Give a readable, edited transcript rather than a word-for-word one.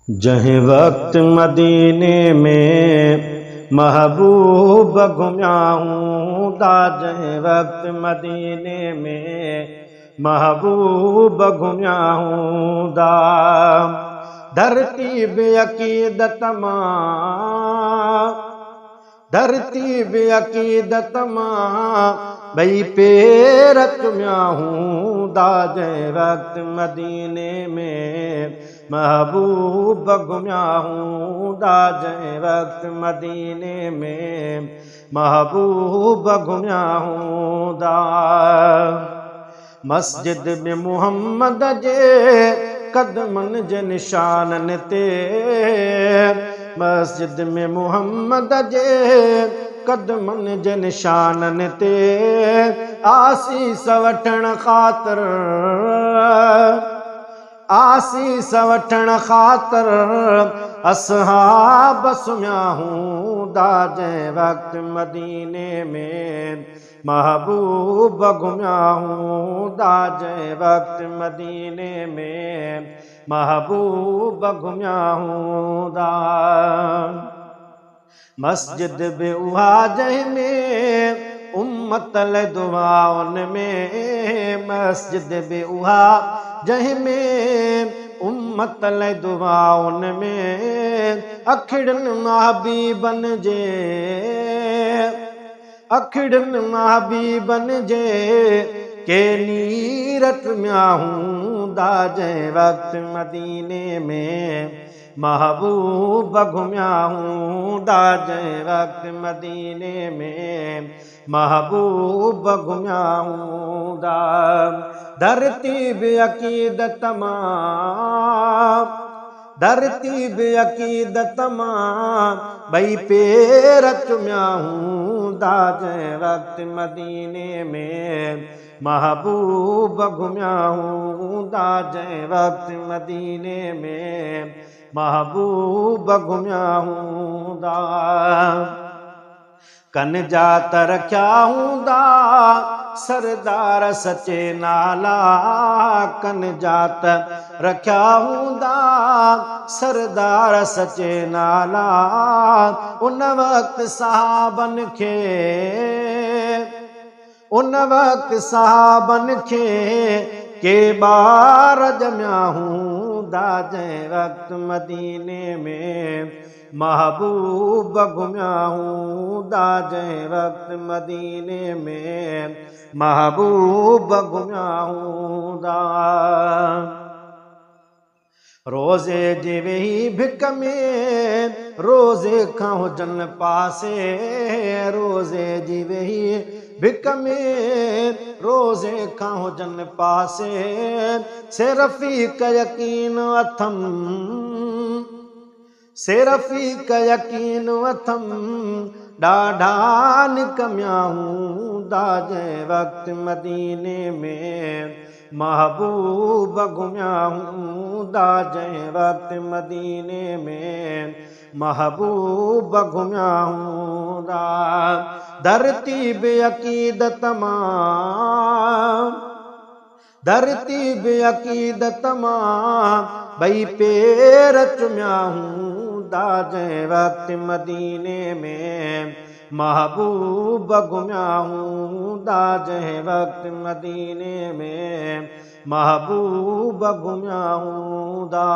जहीं वक्त मदीने में महबूब घुम्याऊं दा, जहीं वक्त मदीने में महबूब घुम्याऊं दा। धरती बेअकीदत मां, धरती बेअकीदत मां भई पेर चुम्याऊं दा, जहीं वक्त मदीने में महबूब घुम्याऊं दा, जहीं वक्त मदीने में महबूब घुम्याऊं दा। मस्जिद में मुहम्मद जे कदमन जे निशानन ते, मस्जिद में मुहम्मद जे कदमन जे निशानन ते आसीस वठण ख़ातिर, आसीस वठण ख़ातिर असहाब सुम्याऊं दा, जहीं वक्त मदीने में महबूब घुम्याऊं दा, जहीं वक्त मदीने में महबूब घुम्याऊं दा। मस्जिद बि उहा जंहिं में उम्मत लाइ दुआउन में, मस्जिद बि उहा जंहिं में उम्मत लाइ दुआउन में अखिड़नि महबीबन जे, अखिड़नि महबीबन जे के नीर चुम्याऊं दा, जहीं वक्त मदीने में महबूब घुम्याऊं दा, जहीं वक्त मदीने में महबूब घुम्याऊं दा। धरती बेअकीदत मां, धरती बेअकीदत मां भई पेर चुम्याऊं दा, जहीं वक्त मदीने में महबूब घुम्याऊं दा, जहीं वक्त मदीने में महबूब घुम्याऊं दा। कन जात रखिया हूंदा सरदार सचे नाला, कन जात रखिया हूंदा सरदार सचे नाला। उन वक्त सहाबन खे, उन वक्त सहाबन खे के ॿार ॼमियाऊं दा, जहीं वक्त मदीने में महबूब घुम्याऊं दा, जहीं वक्त मदीने में महबूब घुम्याऊं दा। रोज़े जी वेही भिक में रोज़े खां हुजनि पासे, रोज़े जी वेही भिक में रोज़े खां हुजनि पासे। से रफ़ीक यकीन अथम, से रफ़ीक यकीन अथम ॾाढा निकमियाऊं दा, जहीं वक्त मदीने में महबूब घुम्याऊं दा, जहीं वक्त मदीने में महबूब घुम्याऊं दा। धरती बेअकीदत मां, धरती बेअकीदत मां भई पेर चुम्याऊं दा, जहीं वक्त मदीने में महबूब घुम्याऊं दा, जहीं वक्त मदीने में महबूब घुम्याऊं दा।